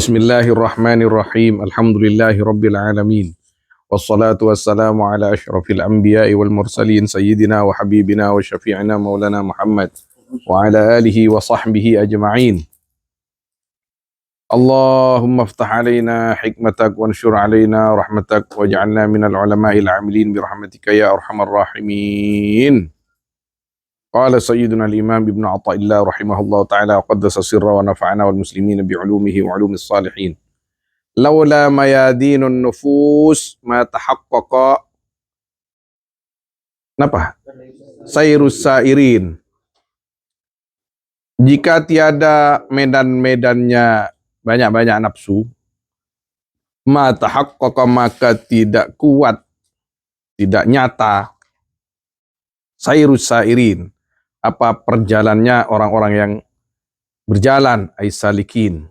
Bismillahirrahmanirrahim. Alhamdulillahi rabbil alamin. Wassalatu wassalamu ala asyrafil anbiya'i wal mursalin sayyidina wa habibina wa syafi'ina maulana Muhammad wa ala alihi wa sahbihi ajma'in. Allahumma aftah alaina hikmatak wa anshur alaina rahmatak waj'alna minal ulama'il amilin birahmatika ya arhamar rahimin. Qala sayyiduna al-imam Ibnu Athaillah rahimahullah ta'ala wa qaddasa sirra wa nafa'ana wal muslimina bi'ulumihi wa 'ulumis salihin. Laula mayadinun nufus ma tahaqqaqa napa? Sayrus sairin. Jika tiada medan-medannya banyak-banyak nafsu, ma tahaqqaqa maka tidak kuat, tidak nyata sayrus sairin, apa perjalannya orang-orang yang berjalan, ay salikin.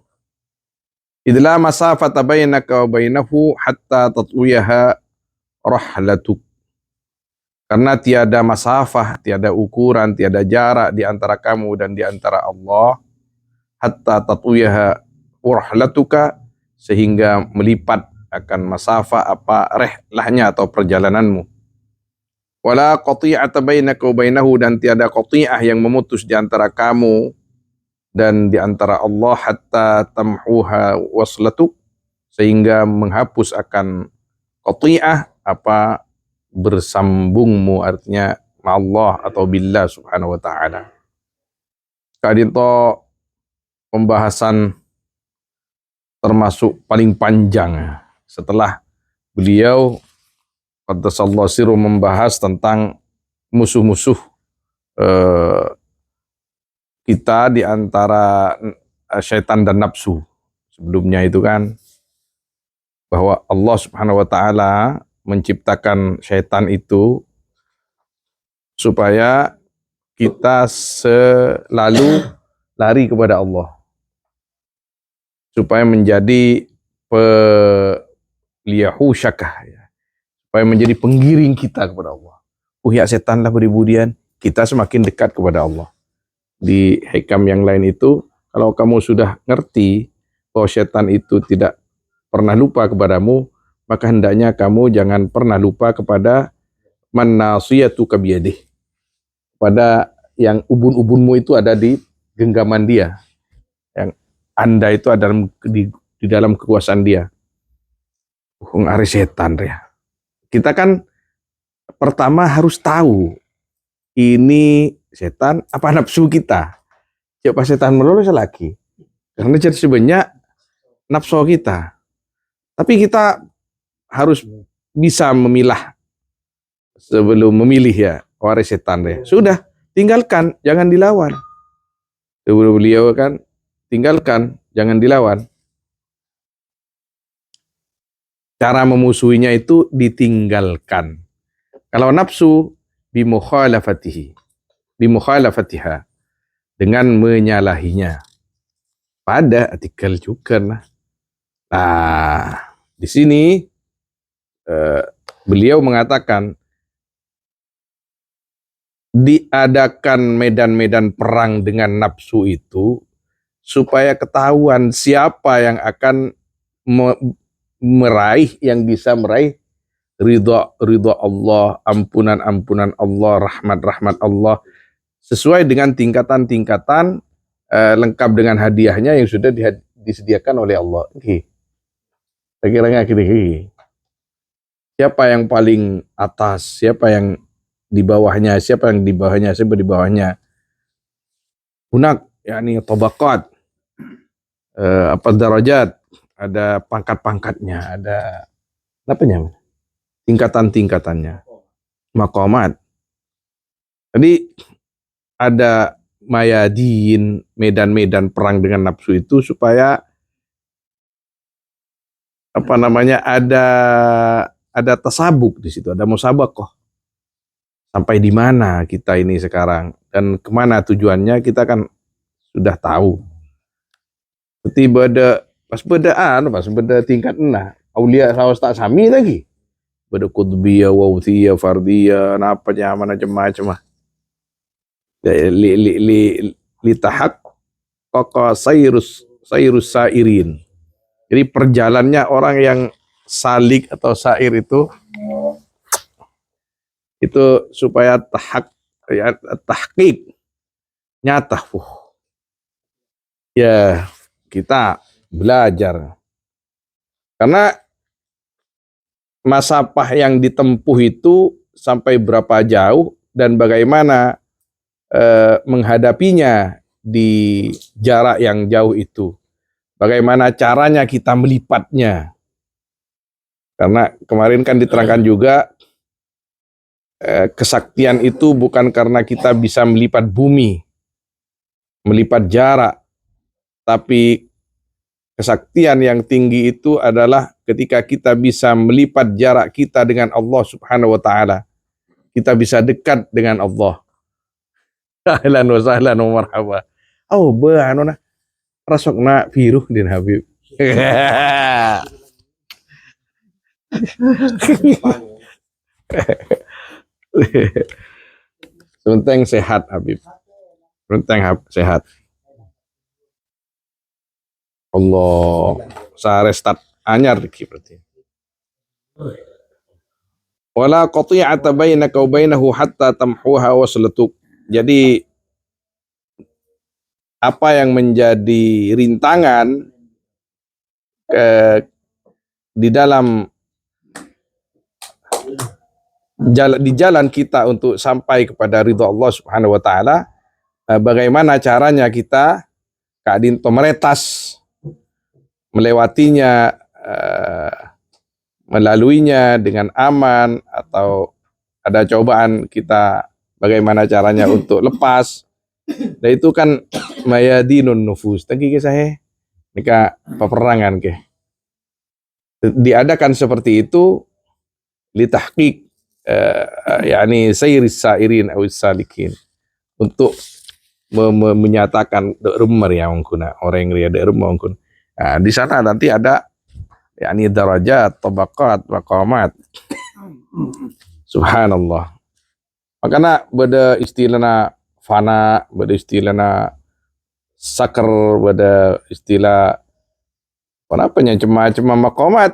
Idla masafata bainaka wa bainahu hatta tatwiyaha rahlatuk. Karena tiada masafah, tiada ukuran, tiada jarak di antara kamu dan di antara Allah, hatta tatwiyaha rahlatuka, sehingga melipat akan masafah apa rehlahnya atau perjalananmu. Wala qati'ata bainaka wa bainahu, dan tiada qati'ah yang memutus di antara kamu dan di antara Allah, hatta tamhuha waslatuk, sehingga menghapus akan qati'ah apa bersambungmu, artinya ma'allah atau billah subhanahu wa ta'ala. Kadito pembahasan termasuk paling panjang setelah beliau qaddasallahu sirru membahas tentang musuh-musuh kita di antara syaitan dan nafsu. Sebelumnya itu kan bahwa Allah subhanahu wa ta'ala menciptakan syaitan itu supaya kita selalu lari kepada Allah, supaya menjadi liyahu syakah, supaya menjadi penggiring kita kepada Allah. Ya setanlah beribudian, kita semakin dekat kepada Allah. Di hikam yang lain itu, kalau kamu sudah ngerti bahwa setan itu tidak pernah lupa kepadamu, maka hendaknya kamu jangan pernah lupa kepada man nasiyatuka biyadih, pada yang ubun-ubunmu itu ada di genggaman dia, yang Anda itu ada di dalam kekuasaan dia. Ari setan ya. Kita kan pertama harus tahu ini setan apa nafsu kita. Coba setan melulus lagi, karena jadi sebenarnya nafsu kita. Tapi kita harus bisa memilah sebelum memilih ya, waris setan ya. Sudah, tinggalkan, jangan dilawan. Sebelum beliau kan, tinggalkan, jangan dilawan. Cara memusuhinya itu ditinggalkan. Kalau nafsu bimukhalafatiha, dengan menyalahinya. Pada artikel juga nah. Di sini beliau mengatakan diadakan medan-medan perang dengan nafsu itu supaya ketahuan siapa yang akan meraih, yang bisa meraih ridha Allah, ampunan Allah, rahmat Allah, sesuai dengan tingkatan-tingkatan lengkap dengan hadiahnya yang sudah disediakan oleh Allah. Kira-kira gini. Siapa yang paling atas, siapa yang di bawahnya, siapa yang di bawahnya, siapa di bawahnya. Hunak, yakni tabaqat, darajat, ada pangkat-pangkatnya, ada apanya? Tingkatan-tingkatannya. Maqamat. Jadi ada mayadin, medan-medan perang dengan nafsu itu supaya ada tasabuk di situ, ada musabaqah. Sampai di mana kita ini sekarang dan kemana tujuannya kita kan sudah tahu. Seperti pas beda tingkat aulia sawas tak sami lagi. Beda qutbiyah, wawthiyah, fardiyah, macam-macam. Li tahaq qaqa sayrus sairin. Jadi perjalannya orang yang salik atau sair itu supaya tahqiq nyata. Ya, kita belajar. Karena masafah yang ditempuh itu sampai berapa jauh dan bagaimana menghadapinya di jarak yang jauh itu. Bagaimana caranya kita melipatnya. Karena kemarin kan diterangkan juga kesaktian itu bukan karena kita bisa melipat bumi, melipat jarak, tapi kesaktian yang tinggi itu adalah ketika kita bisa melipat jarak kita dengan Allah Subhanahu wa taala. Kita bisa dekat dengan Allah. Ahlan wa sahlan wa marhaba. Oh, beanona rasokna piruh din Habib. Penting sehat Habib. Penting sehat. Allah sarestat anyar iki berarti. Wala qati'ata bainaka wa bainahu hatta tamhuha waslatuk. Jadi apa yang menjadi rintangan di dalam di jalan kita untuk sampai kepada ridha Allah Subhanahu wa taala, bagaimana caranya kita kadinto meretas melewatinya, melaluinya dengan aman, atau ada cobaan kita bagaimana caranya untuk lepas. Dan itu kan mayadinun nufus. Tadi ke saya nikah peperangan ke. Diadakan seperti itu litahqiq yakni sayris sairin aw salikin, untuk menyatakan rumar ya mungkin orang yang ada rumah mungkin. Nah, di sana nanti ada yakni darajat, tabaqat, maqamat. Subhanallah. Makanya beda istilahna fana, beda istilahna sakar, beda istilah apa cema maqamat.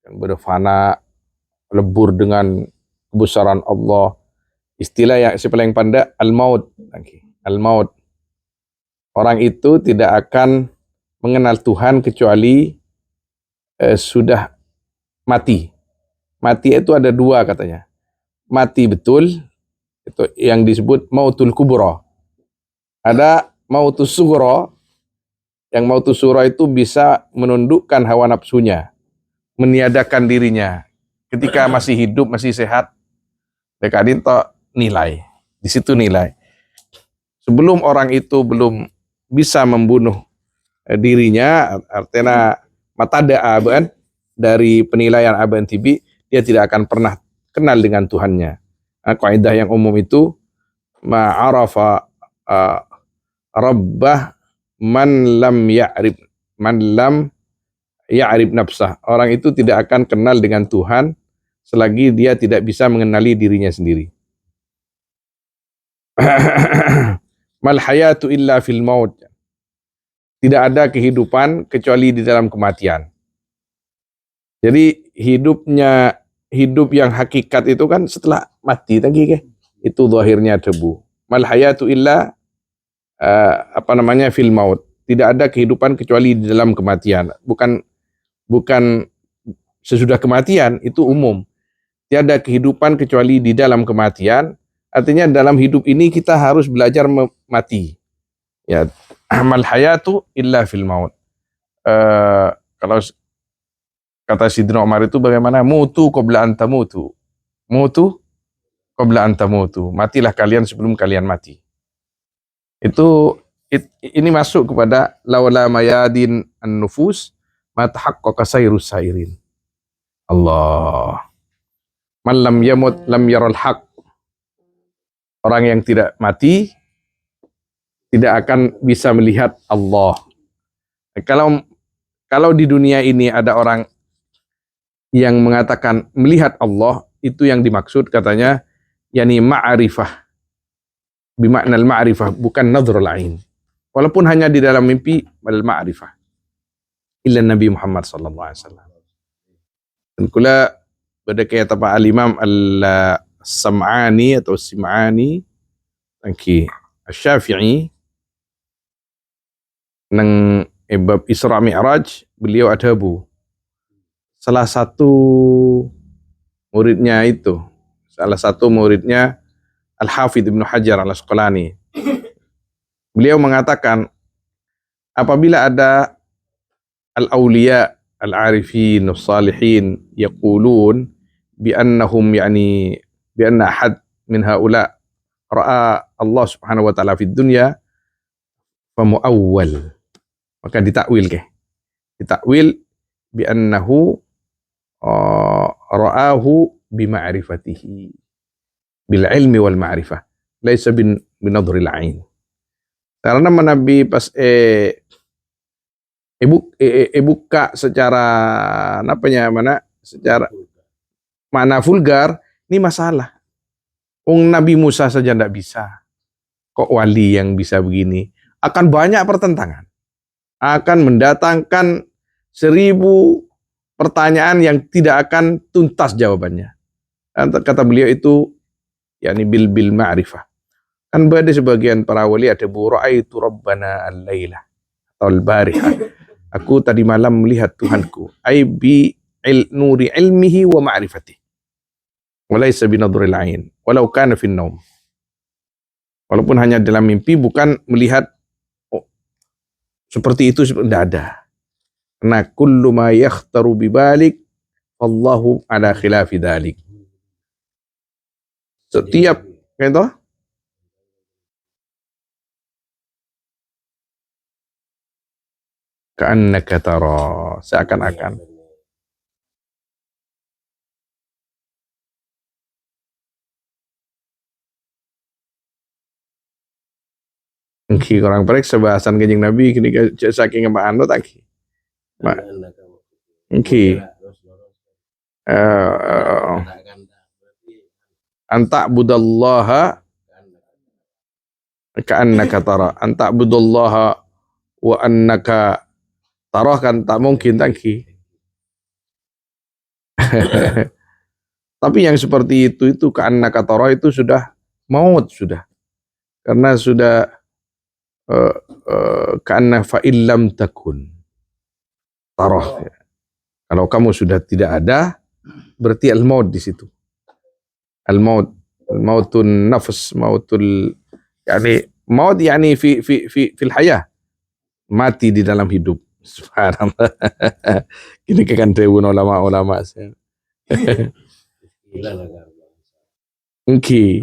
Yang beda fana, lebur dengan kebesaran Allah. Istilah yang paling pandai al-maut. Al-maut. Orang itu tidak akan mengenal Tuhan kecuali sudah mati. Mati itu ada dua katanya. Mati betul, itu yang disebut mautul kubra. Ada mautus sughra. Yang mautus sughra itu bisa menundukkan hawa nafsunya, meniadakan dirinya. Ketika masih hidup, masih sehat, dekadin to nilai. Di situ nilai. Sebelum orang itu belum bisa membunuh dirinya, artinya matada aban dari penilaian aban tibi, dia tidak akan pernah kenal dengan Tuhannya. Kaidah yang umum itu ma'arafa rabbah man lam ya'rif nafsah. Orang itu tidak akan kenal dengan Tuhan selagi dia tidak bisa mengenali dirinya sendiri. Mal hayatu illa fil maut. Tidak ada kehidupan kecuali di dalam kematian. Jadi hidup yang hakikat itu kan setelah mati tadi ke. Itu zahirnya debu. Mal hayatu illa fil maut. Tidak ada kehidupan kecuali di dalam kematian. Bukan sesudah kematian, itu umum. Tiada kehidupan kecuali di dalam kematian. Artinya dalam hidup ini kita harus belajar mati. Ya, mal hayatu illa fil maut. Kalau kata Sidina Umar itu bagaimana? Mutu qabla an tamutu. Mutu qabla an tamutu. Matilah kalian sebelum kalian mati. Ini masuk kepada laula mayadin an-nufus ma tahaqqaqa sayrus sairin. Allah. Man lam yamut lam yaral haq. Orang yang tidak mati tidak akan bisa melihat Allah. Kalau di dunia ini ada orang yang mengatakan melihat Allah, itu yang dimaksud katanya yani ma'rifah. Bimakna al-ma'rifah, bukan nadhrul ain. Walaupun hanya di dalam mimpi, al-ma'rifah. illa Nabi Muhammad sallallahu alaihi wasallam. Dan kula pada kaya tapa al-Imam al-Sam'ani atau Sim'ani angki Asy-Syafi'i nang bab Isra Mi'raj beliau adhabu salah satu muridnya Al-Hafidz Ibnu Hajar Al-Asqalani. Beliau mengatakan apabila ada al-awliya al-arifin as-salihin yaqulun bi annahum yani bi anna ahad min haula ra'a Allah Subhanahu wa taala fid dunya fa muawwal, maka ditakwil bi annahu ra'ahu bi ma'rifatihi bil ilmi wal ma'rifah laisa bin nadhril ain. Karena Nabi pas buka secara secara mana vulgar ini masalah. Nabi Musa saja tidak bisa, kok wali yang bisa begini? Akan banyak pertentangan, akan mendatangkan 1000 pertanyaan yang tidak akan tuntas jawabannya. Kata beliau itu yakni bil ma'rifah. Kan pada sebagian para wali ada ra'aitu rabbana al-laila atau al-bariha. Aku tadi malam melihat Tuhanku. Ai bi nuri ilmihi wa ma'rifatihi. Walaysa bi nadhril ain. Walau kana fin naum. Walaupun hanya dalam mimpi, bukan melihat seperti itu, tidak ada. Karena kullu ma yakhtaru bi balik wallahu ala khilafi dzalik. Setiap gitu ka'annaka tara, seakan-akan. Engki orang periksa bahasan Kanjeng Nabi kini saking apa anu tak ki. Engki anta budallaha ka'annaka tara, anta budallaha wa annaka tarah, kan tak mungkin tangki. Tapi yang seperti itu ka'annaka tara itu sudah maut sudah. Karena sudah ka'anna fa illam takun tarah. Kalau kamu sudah tidak ada, berarti al-maut di situ. Mautun nafs, mautul yani maut yani fil hayah, mati di dalam hidup. Subhanallah. Ini kan dewan ulama-ulama saya. Engki.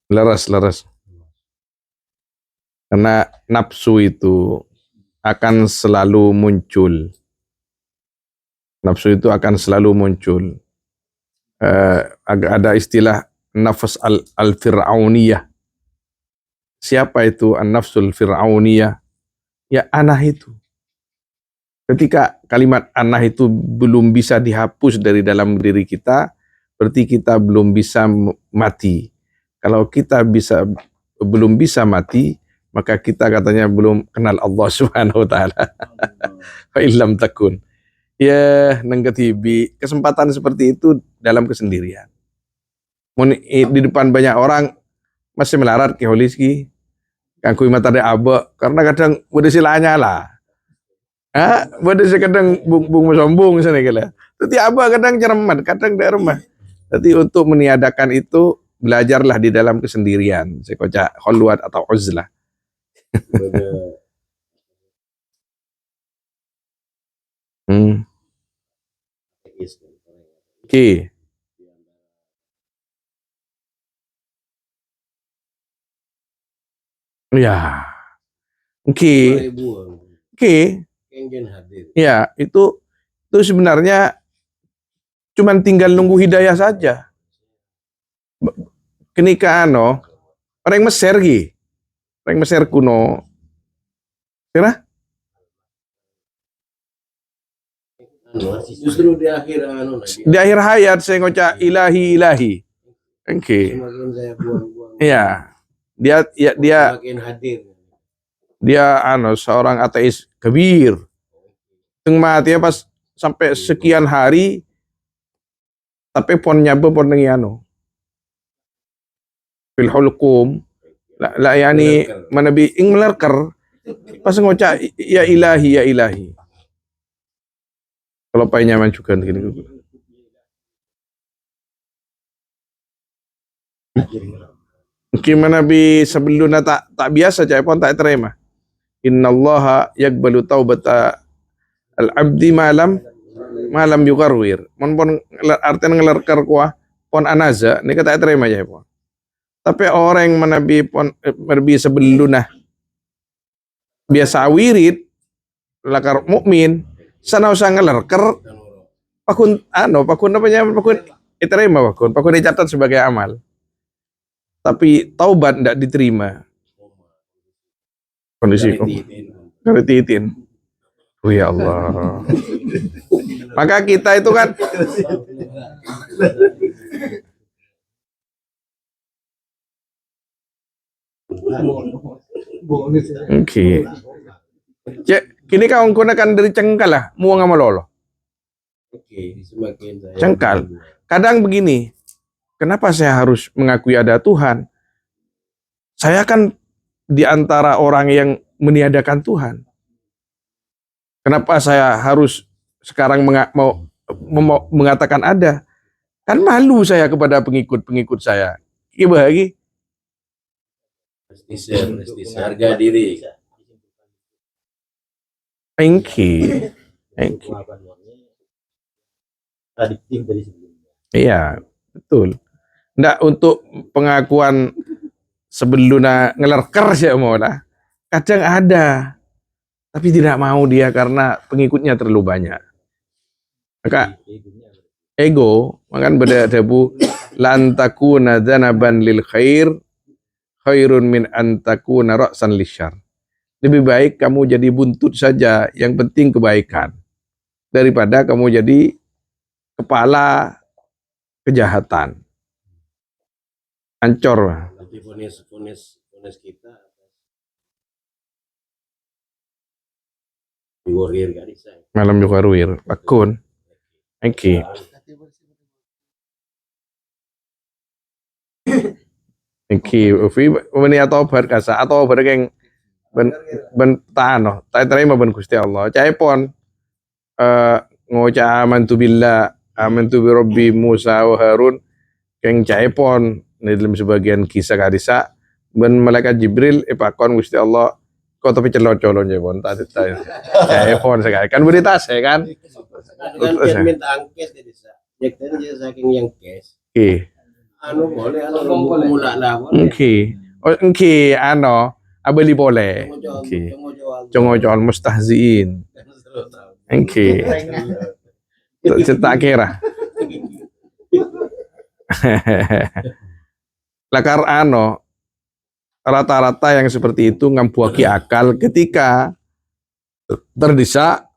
Leras. Karena nafsu itu akan selalu muncul. Nafsu itu akan selalu muncul. Ada istilah nafs al-fir'auniyah. Siapa itu an-nafsul fir'auniyah? Ya anah itu. Ketika kalimat anah itu belum bisa dihapus dari dalam diri kita, berarti kita belum bisa mati. Kalau kita belum bisa mati, maka kita katanya belum kenal Allah Subhanahu wa taala. Fa illam takun. Ya, nengketibi kesempatan seperti itu dalam kesendirian. Di depan banyak orang masih melarat ke holiski, kangku mata de abe, karena kadang udah silanya lah. Udah kadang bung sombong sana kala. Tapi abe kadang cermat, kadang dak remah. Jadi untuk meniadakan itu belajarlah di dalam kesendirian. Sekoca khulwat atau uzlah. Oke. Ya. Oke. Ya, itu sebenarnya cuman tinggal nunggu hidayah saja. Kenika orang Mesir ki. Orang Mesir kuno. Kira? Justru di akhir hayat saya ngocak ilahi. Oke. Iya. Dia Makin hadir. dia seorang ateis kabir. Teng mati pas sampai sekian hari tapi pon nyabe pon nengi fil hulkum la yani manabi ing melerker pas ngocak ya ilahi. Kalau pai nyaman juga gini. Gimana bi sebelumnya tak biasa cai pon tak terima. Innallaha yaqbalu taubata al-abdi malam yugarwir. Pon artinya ngelerker kuah pon anaza ni kata terima cai pon. Tapi orang yang menabi pon berbi sebelumnya biasa wirid lakar mukmin sana usah ngelerker pakun terima pakun dicatat sebagai amal. Tapi taubat tidak diterima. Kondisi titin. Oh ya Allah. Maka kita itu kan Oke. Cek, kini kau gunakan dari cengkal lah, muang sama lolo. Oke, semakin Cengkal. Kadang begini, kenapa saya harus mengakui ada Tuhan? Saya kan di antara orang yang meniadakan Tuhan. Kenapa saya harus sekarang mau mengatakan ada? Kan malu saya kepada pengikut-pengikut saya. Gimana lagi? Harga diri. Thank you. Iya, betul. Nggak untuk pengakuan sebelumnya ngelerker sih mau lah. Kadang ada, tapi tidak mau dia karena pengikutnya terlalu banyak. Maka ego, makan beda debu lantakuna dzanaban lil khairun min antakuna ra'san lisyar. Lebih baik kamu jadi buntut saja, yang penting kebaikan, daripada kamu jadi kepala kejahatan. Ancor. Nanti fonis kita Yuwarir gak bisa. Malam Yuwarir, Pakun. Oke. Oke, Ufi, ini atau berkasa atau berkeng ben tano, tak terima ben Gusti Allah. Cai pon ngoca amantu billah, amantu bi Rabbi Musa wa Harun, keng cai pon dalam sebagian kisah kadisa ben malaikat Jibril pakon Gusti Allah kok tapi celon-celon ya pon tak cai pon sekali kan berita saya kan. Kan minta angkes jadi sa. Jadi saking yang cash. Boleh mula lah. Oke. Abeli boleh. Oke. Congo-congo mustahziin. Oke. Cetak kira. Lakar rata-rata yang seperti itu ngampuaki akal ketika terdesak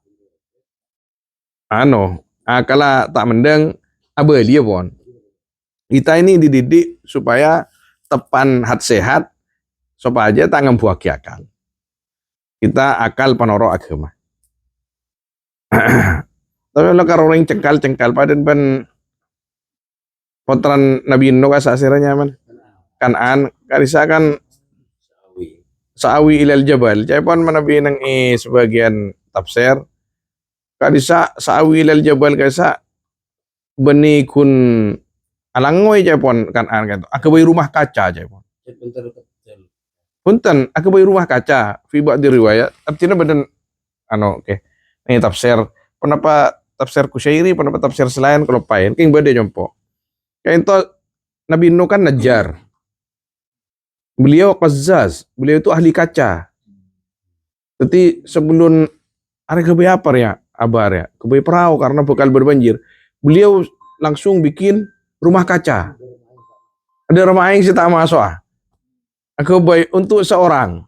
akala tak mendeng abeli ya pon. Kita ini dididik supaya tepan hat sehat supaya aja tak ngampuaki akal. Kita akal panoro agama. Tapi kalau orang cengkal padan ban potran Nabi Nuh kasasiranya man. Kanan karisa kan sa'awi ilal jabal. Caipan manabi nang sebagian tafsir. Karisa sa'awi ilal jabal kaisa beni kun alangoy caipan kanan kan. Akabai rumah kaca caipan. Punten, akabai rumah kaca. Fi ba'di riwayat. Artinya badan oke. Ini tafsir. Kenapa tafsir Kusyairi, kenapa tafsir selain kalau pain, king bade jompo. Kayak itu Nabi Nuh kan Najjar. Beliau qazzaz, beliau itu ahli kaca. Jadi sebelum ada kebai apa ya, abar ya, kebai perahu karena bakal berbanjir. Beliau langsung bikin rumah kaca. Ada rumah yang tak masuk. Kebai untuk seorang.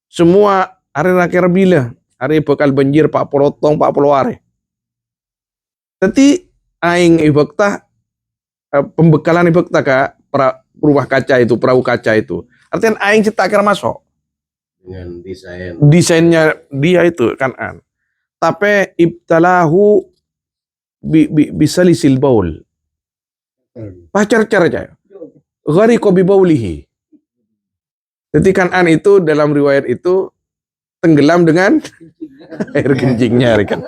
Semua hari rakyat bila hari bakal banjir 40 tong 40 hari. Tapi aing ibakta pembekalan ibakta ka rumah kaca itu, perahu kaca itu. Artinya aing cipta kira masuk. Dengan Desainnya dia itu Kan'an. Tapi ibtalahu bisa lisil baul. Pacar-car aja. Ghariqa bi baulihi. Jadi Kan'an itu dalam riwayat itu tenggelam dengan air kencingnya kan.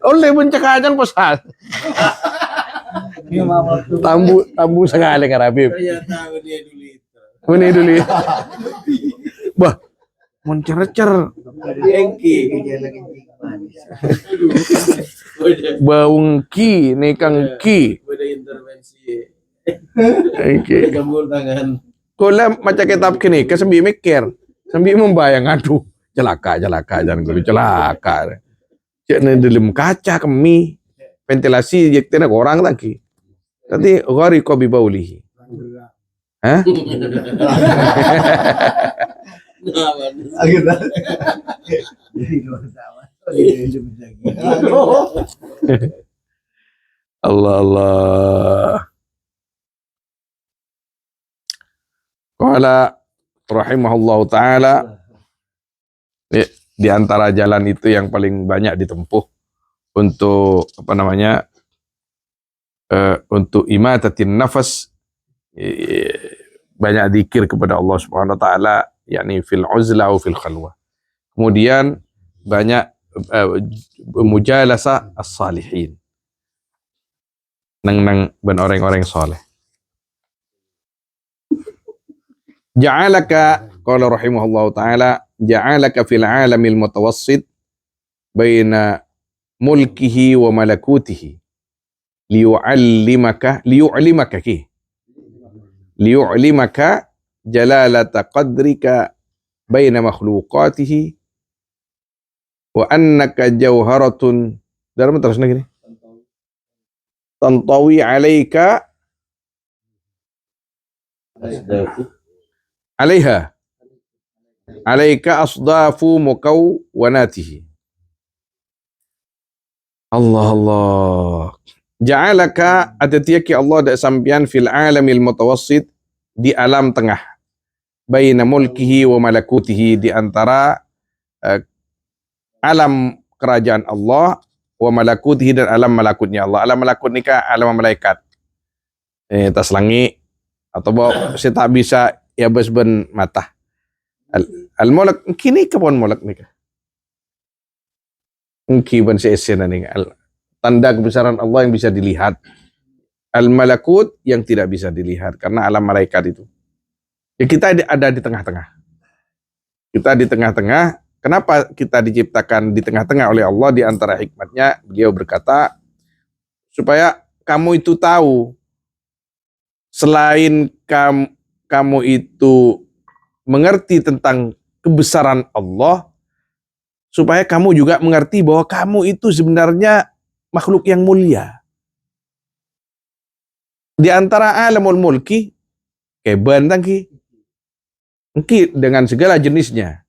Oleh bencakajan posal. Tambu sekali kan Habib. ternyata dia dulu itu. Ini dulu. Bah, mencer-cer. Engki. Baungki, nekang ki. Udah intervensi. Oke. Jambul tangan. Kula macam kitab kini, kesembi mikir, sembi membayang, aduh, celaka, jangan gue celaka. Cek dalam kaca kemi, ventilasi jektina orang lagi. Nanti ghariqa bi baulihi. Hah? Allah Allah. Qala rahimahullahu taala, di antara jalan itu yang paling banyak ditempuh untuk apa namanya, untuk imatatin nafas, banyak zikir kepada Allah Subhanahu wa taala, yakni fil uzla wa fil khalwa. Kemudian banyak mujalasa as-salihin, nang ben orang-orang saleh. Ja'alaka, qala rahimahullahu ta'ala, ja'alaka fil alamil mutawassit baina mulkihi wa malakutihi liyu'allimaka jalalata qadrika baina makhluqatihi wa annaka jawharatun, dalam terus lagi nih, tantawi alaika alaika asdafu mukawwanatihi. Allah. Ja'alaka atatiaki Allah da sampian fil alamil mutawassit, di alam tengah, baina mulkihi wa malakutihi, di antara alam kerajaan Allah, wa malakutihi, dan alam malakutnya Allah. Alam malakut nikah alam malaikat. Tas langit atau bawa saya tak bisa ya bas ben mata. Al-mulk kini kapan mulk nikah? Engki ban seesen nih. Tanda kebesaran Allah yang bisa dilihat. Al-malakut yang tidak bisa dilihat karena alam malaikat itu. Ya kita ada di tengah-tengah. Kita di tengah-tengah. Kenapa kita diciptakan di tengah-tengah oleh Allah? Di antara hikmatnya beliau berkata supaya kamu itu tahu, selain kamu itu mengerti tentang kebesaran Allah, supaya kamu juga mengerti bahwa kamu itu sebenarnya makhluk yang mulia. Di antara alamul mulki, keban tangki, dengan segala jenisnya,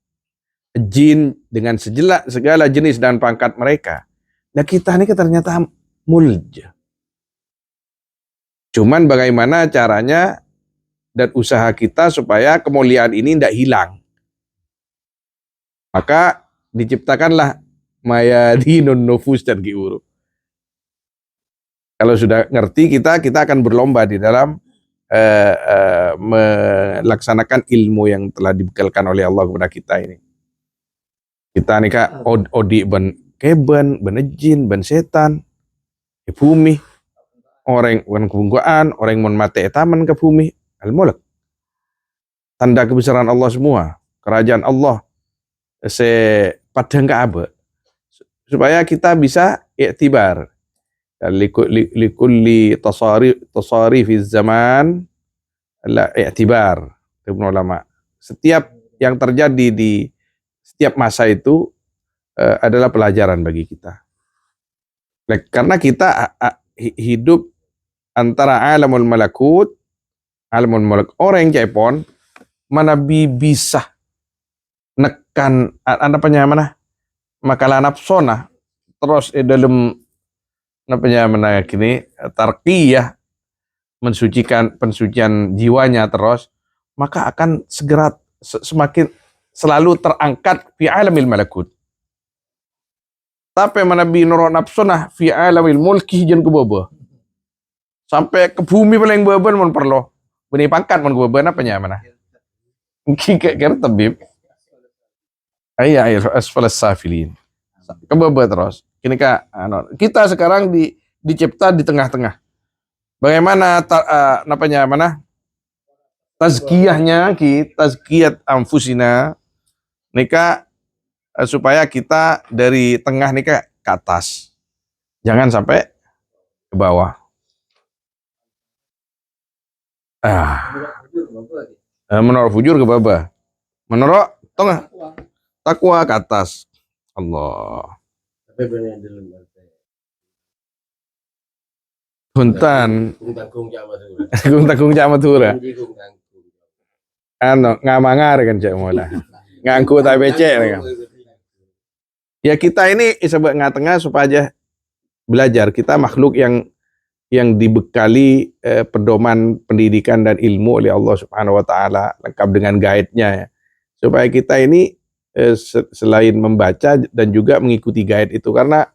jin dengan segala jenis dan pangkat mereka. Nah kita ini ternyata mulja. Cuman bagaimana caranya dan usaha kita supaya kemuliaan ini tidak hilang. Maka diciptakanlah mayadinun nufus dan giuru. Kalau sudah ngerti kita akan berlomba di dalam melaksanakan ilmu yang telah dibekalkan oleh Allah kepada kita ini. Kita nih kak odi ben keben, ben jin, ben setan, di bumi, orang kebungkuan, orang mon mate etaman ke bumi, al-mulk. Tanda kebesaran Allah semua, kerajaan Allah padang Ka'bah, supaya kita bisa iktibar likulli tasarif zaman la i'tibar. Ibnu ulama, setiap yang terjadi di setiap masa itu adalah pelajaran bagi kita, karena kita hidup antara alamul malakut, alamul malak. Orang yang cepon mana bisa nekan mana makalah nafsona terus dalam mana kini tarqiyah mensucikan pensucian jiwanya terus, maka akan segera semakin selalu terangkat fi alamil malakut. Tapi mana bi noro nafsunah fi alamil mulki jen ke bawah. Sampai ke bumi paling bawah mon perlo. Beni pangkat mon bawah apa nya mana? Kira tabib. Ayah asfalas safilin. Ke bawah terus. Kini kita sekarang dicipta di tengah-tengah. Bagaimana napanya mana? Tazkiyahnya tazkiyat anfusina nika supaya kita dari tengah nika ke atas. Jangan sampai ke bawah. Menurut fujur ke bawah. Menurut tengah takwa ke atas. Allah. Tapi benar dalam Huntan. Kung tangkung jama Tura. Ngamangar kan cek mola. Ngangku tai becek kan. Ya kita ini sebab tengah supaya belajar. Kita makhluk yang dibekali pedoman pendidikan dan ilmu oleh Allah Subhanahu wa taala, lengkap dengan guide-nya ya. Supaya kita ini selain membaca dan juga mengikuti guide itu, karena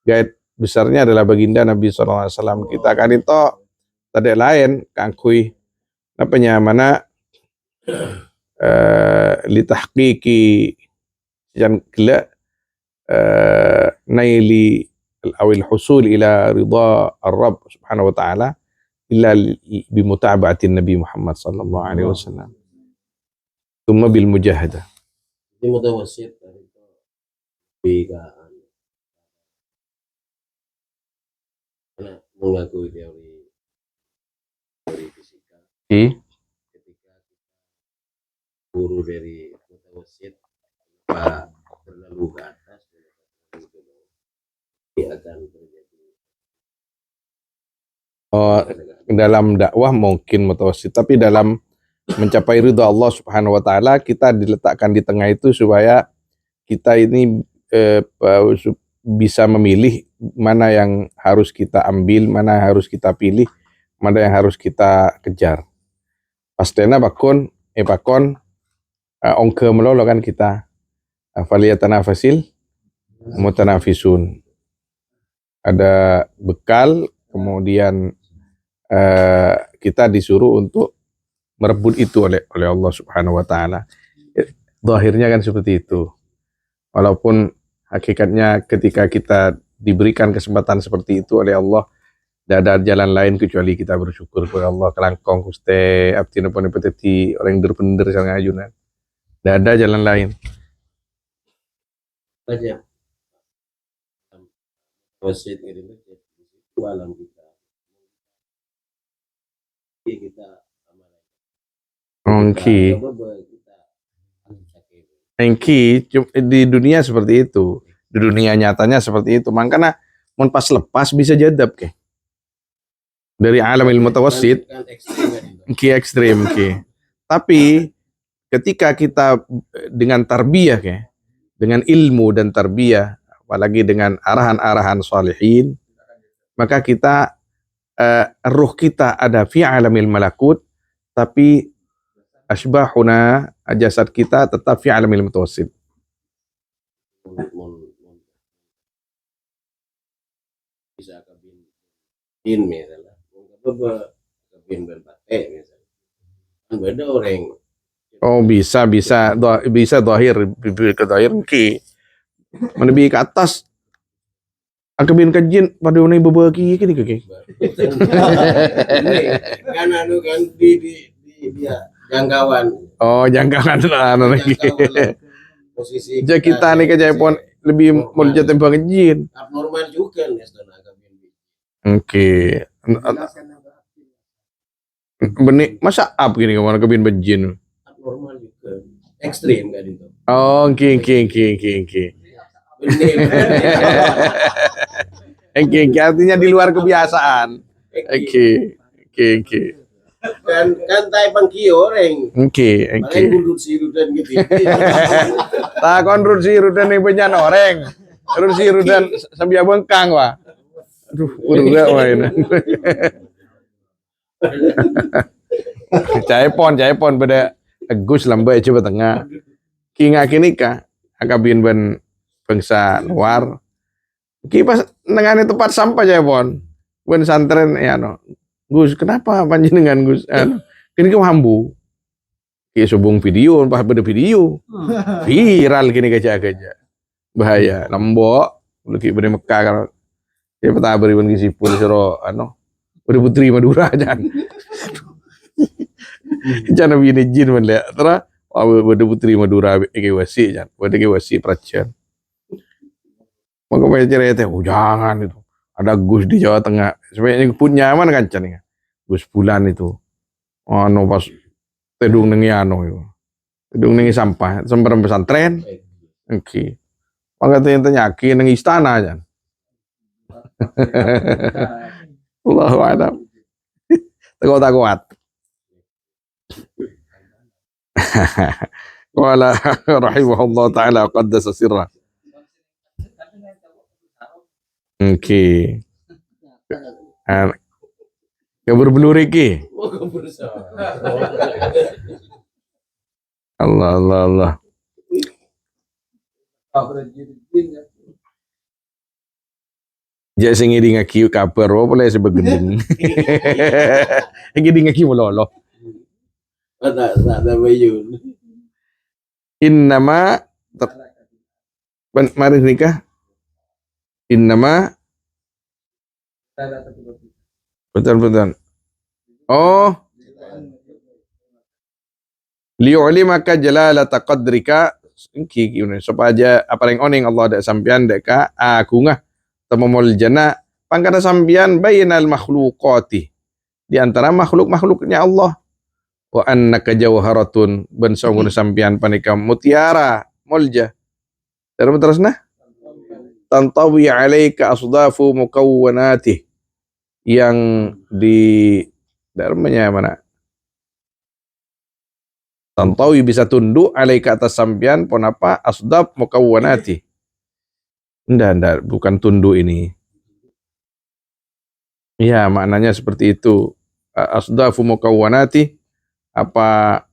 guide besarnya adalah baginda Nabi SAW. Kita kan itu tadi lain kangkui apanya mana litahqiqi yang gila naili awil husul ila ridha ar-rabb subhanahu wa ta'ala illa bimutaba'atin Nabi Muhammad sallallahu alaihi wasallam thumma bil mujahadah. Ini mutawassit mengakui teori fisika. Ketika guru dari mutawassit berlalu ke atas, dia akan terjadi. Dalam dakwah mungkin mutawassit, tapi dalam mencapai ridha Allah Subhanahu wa taala kita diletakkan di tengah itu supaya kita ini bisa memilih mana yang harus kita ambil, mana yang harus kita pilih, mana yang harus kita kejar. Pastena bakon ongke melolo kan kita. Faliyatanafasil mutanafisun. Ada bekal, kemudian kita disuruh untuk merebut itu oleh Allah Subhanahu wa taala. Zahirnya kan seperti itu. Walaupun hakikatnya ketika kita diberikan kesempatan seperti itu oleh Allah, tidak ada jalan lain kecuali kita bersyukur kepada Allah. Kelangkong kuste abtina pone peteti orang derpender sangat ajunan. Tidak ada jalan lain. Saja. Wasit itu alam kita. Kita di dunia seperti itu, di dunia nyatanya seperti itu. Makanya mun pas lepas bisa jadab ke dari alamil mutawassit ki ekstrim ki. Tapi ketika kita dengan tarbiyah ke, dengan ilmu dan tarbiyah, apalagi dengan arahan-arahan salihin, maka kita ruh kita ada fi alamil malakut, tapi asbahuna jasad kita tetap fi alamil mutawassit. Bisa kabin misalnya, kabin berbate misalnya, kan beda orang. Oh bisa zahir ke zahir ki, menebi ke atas. Akabin kajian pada orang berbagi kini kaki. Kan anu kan di dia jangkauan. Oh jangkauan lagi. Posisi jadi kita nih kerja pun lebih mau jadi kajian. Abnormal juga nih setelah akabin. Oke. Benih masa up gini kemana kabin bejin. Abnormal juga. Ekstrim kan itu. Oh oke. Oke, artinya di luar kebiasaan. Oke. Kan tai pangki orang. Oke. Gundut sirudan gitu. Tak konrut sirudan yang banyak orang. Terus sirudan sambil bengkang wah. Aduh, udah wah ini. Caipon pada Gus lambai coba tengah. Kinga kini kah akabin ben bangsa luar. Ki pas nengani tempat sampah Caipon. Ben santren ya no. Gus, kenapa panjenengan Gus? Kini ke hambu. Ki subung video, pas pada video. Viral kini gajah-gajah. Bahaya, nembok. Lagi beri Mekah kalau dia peta beri ben kisipul siro beri putri Madura jan. Jangan bini jin men lihat. Terus beri putri Madura ke wasi jan. Beri ke wasi prajan. Maka banyak cerita, jangan itu. Ada Gus di Jawa Tengah. Sebenarnya punya nyaman kan can. Gus bulan itu. Pas tedung nengi tedung nengi sampah, sembarang pesantren. Oke. Maka tanya nengi istana aja. Allahu a'lam. Takut. Wala rahimahullah taala qaddasa sirra. Oke. Kabur beluri ki. Allah. Ja sing ngidi ngaki kabar apa boleh sebegendeng. Ngidi ngaki mololo. Ada bayun. Innama mari nikah. Innama betul. Oh. Li'ulimaka jalalata qadrika supaya apa yang oning Allah dak sampean deka agungah tamamul jana pangkana sampean bainal makhluqati di antara makhluknya Allah wa annaka jawharatun ben sawun sampean panika mutiara mulja terus nah tantawi alaika asdafu mukawwanati yang di darmanya mana tantawi bisa tunduk alaika atas sampean pon apa asdaf mukawwanati. Ndak, bukan tunduk ini. Ya, maknanya seperti itu. Asdafu mukawwanati apa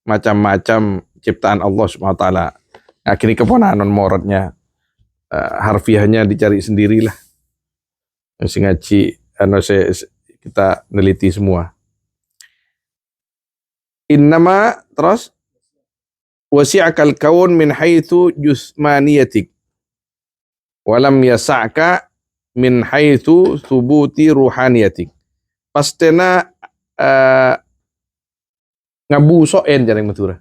macam-macam ciptaan Allah Subhanahu wa taala. Akhirnya keponakan morodnya harfiahnya dicari sendirilah. Sing ngaji kita neliti semua. Innama terus wasi'akal kaun min haitsu jusmaniyatik walam yasa'ka min haitsu thubuti ruhaniyatik. Pastena ngabusoen jarang matura.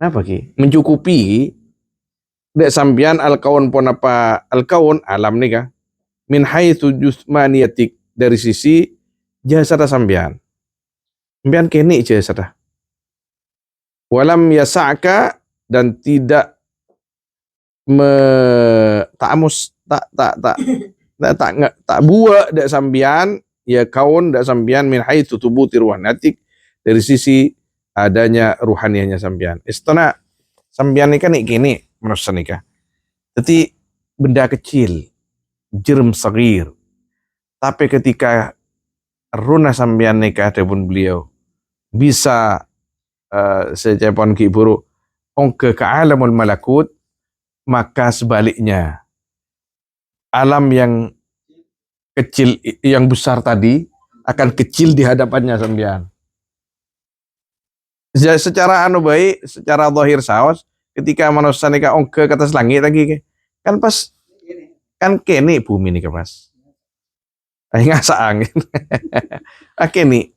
Napa ki? Mencukupi dek sambian al kaun pon apa al kaun alam nih kah? Min haitsu jusmaniyatik dari sisi jasada sambian. Sambian kene jasada. Walam yasa'ka dan tidak tak buat dak sambian ya kaun dak sambian min haitsu tubuti ruhanatik dari sisi adanya ruhanianya sambian. Istana sambian ini kan kini menurut nikah. Jadi benda kecil, jerm sagir. Tapi ketika runa sambian nikah pun beliau bisa secepon ki buru ke alamul malakut, maka sebaliknya alam yang kecil yang besar tadi akan kecil di hadapannya sambian. Secara baik, secara zahir saos ketika manusia nikah ke atas langit lagi kan pas kan kene bumi nih pas. Ngasa angin. Kene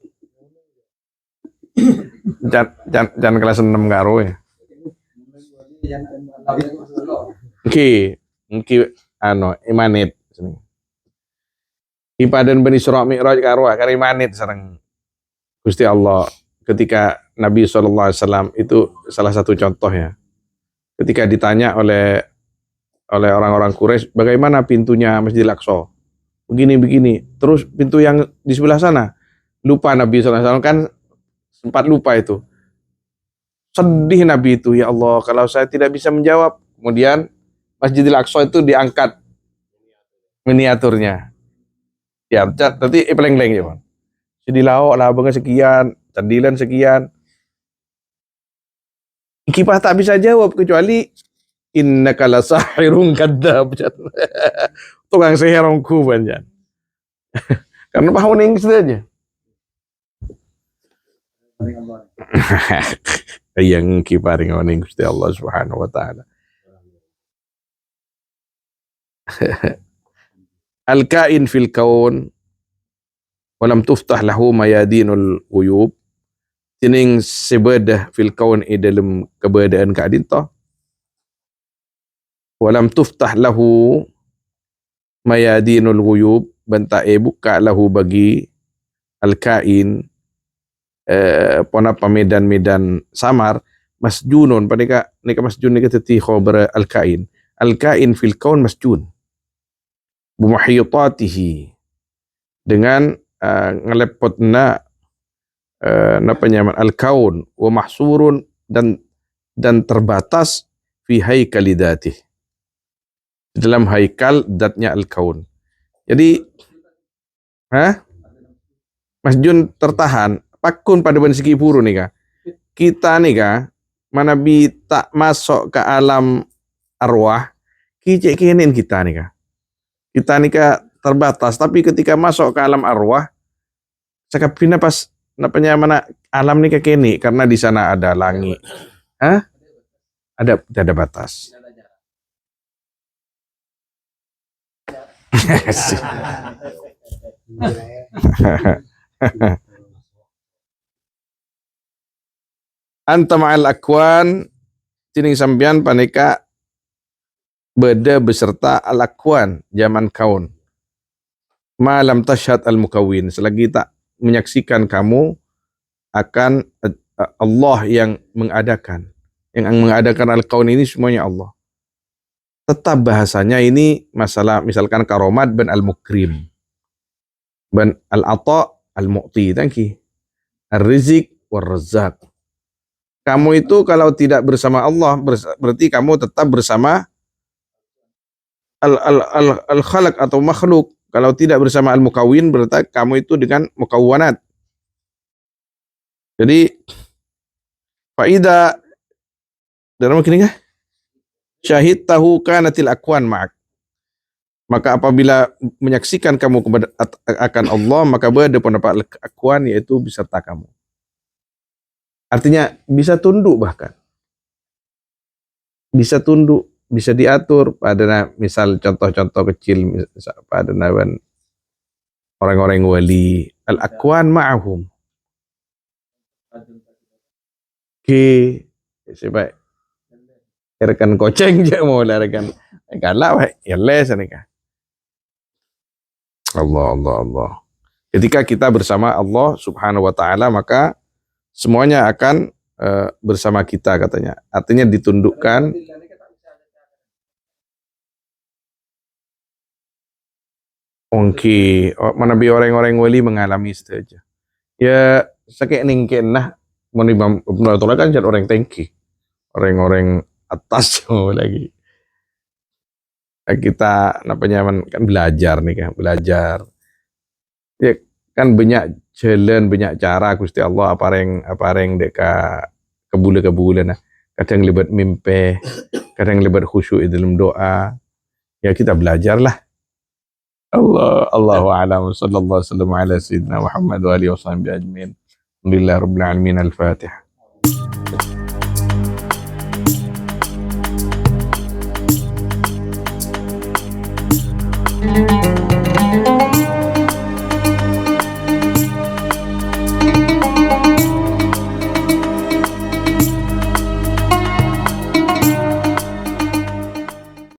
jangan kelas 6 karo ya. Oke, imanit. Ibadan Bani Isra Mi'raj karo imanit sareng Gusti Allah ketika Nabi SAW itu salah satu contohnya. Ketika ditanya oleh orang-orang Quraisy, bagaimana pintunya Masjidil Aqsa? Begini. Terus pintu yang di sebelah sana lupa Nabi SAW kan sempat lupa itu. Sedih Nabi itu, ya Allah, kalau saya tidak bisa menjawab. Kemudian Masjidil Aqsa itu diangkat miniaturnya. Ya, tadi peleng-peleng ya, Bang. Jadi lauk lah abang sekian, candilan sekian. Kipah tak bisa jawab kecuali innaka lasahirun kadzdzab. Tukang sihir ongku banyak. Karena paham Inggris saja. Yang kiparing oning Gusti Allah Subhanahu wa taala. Al-kain fil kaun walam tuftah lahu mayadinul ghuyub. Tining sebedah fil kaun dalam keberadaan keadaan toh. Walam tuftah lahu mayadinul ghuyub, bantae buka lahu bagi al-kain ponapa medan-medan samar masjunun pada nika masjun nika teti khabar al-kain fil kaun masjun bumuhitatihi dengan ngelepotna napa nyaman al-kaun wa mahsurun dan terbatas fi haikalidatih dalam haikal datnya al-kaun. Jadi masjun tertahan pakun pada segi puru nih kah. Kita nih kah mana bi tak masuk ke alam arwah kicek kinin kita nih kah. Kita nih kah terbatas tapi ketika masuk ke alam arwah sakapina pas napanya mana alam nih kah kini karena di sana ada langit. Ada tidak ada batas. Anta ma'al akwan tining sambian paneka beda beserta al akwan zaman kaun malam tashhad al mukawin selagi tak menyaksikan kamu akan Allah yang mengadakan al kaun ini semuanya Allah. Tetap bahasanya ini masalah misalkan karomat ban al mukrim ban al ata al mu'ti tangki ar rizik war razzaq. Kamu itu kalau tidak bersama Allah berarti kamu tetap bersama al-khalaq atau makhluk. Kalau tidak bersama al-mukawin berarti kamu itu dengan mukawwanat. Jadi faida dalam begini kah? Syahid tahu kanatil akwan ma'ak. Maka apabila menyaksikan kamu kepada akan Allah maka berada pada akwan yaitu beserta kamu. Artinya bisa tunduk bahkan. Bisa tunduk, bisa diatur pada misal contoh-contoh kecil pada nawan orang-orang wali al-akwan ma'ahum. Oke, sebab rekan koceng je mau rekan galak ya les nikah. Allah. Ketika kita bersama Allah Subhanahu wa taala maka semuanya akan bersama kita katanya. Artinya ditundukkan. Oke, mana bi orang-orang wali mengalami saja. Ya sakit ningken nah menimam benar kan jadi orang tengki. Orang-orang atas lagi. Kita namanya kan belajar nih kan, belajar. Ya kan banyak jalan, banyak cara Gusti Allah apareng deka kebule nah. Kadang libat mimpi, kadang libat khusyuk dalam doa. Ya kita belajarlah. Allahu a'lam sallallahu alaihi wasallam ala sayyidina Muhammad wa alihi wasallam ajmain. Alhamdulillah rabbil alamin al-Fatihah.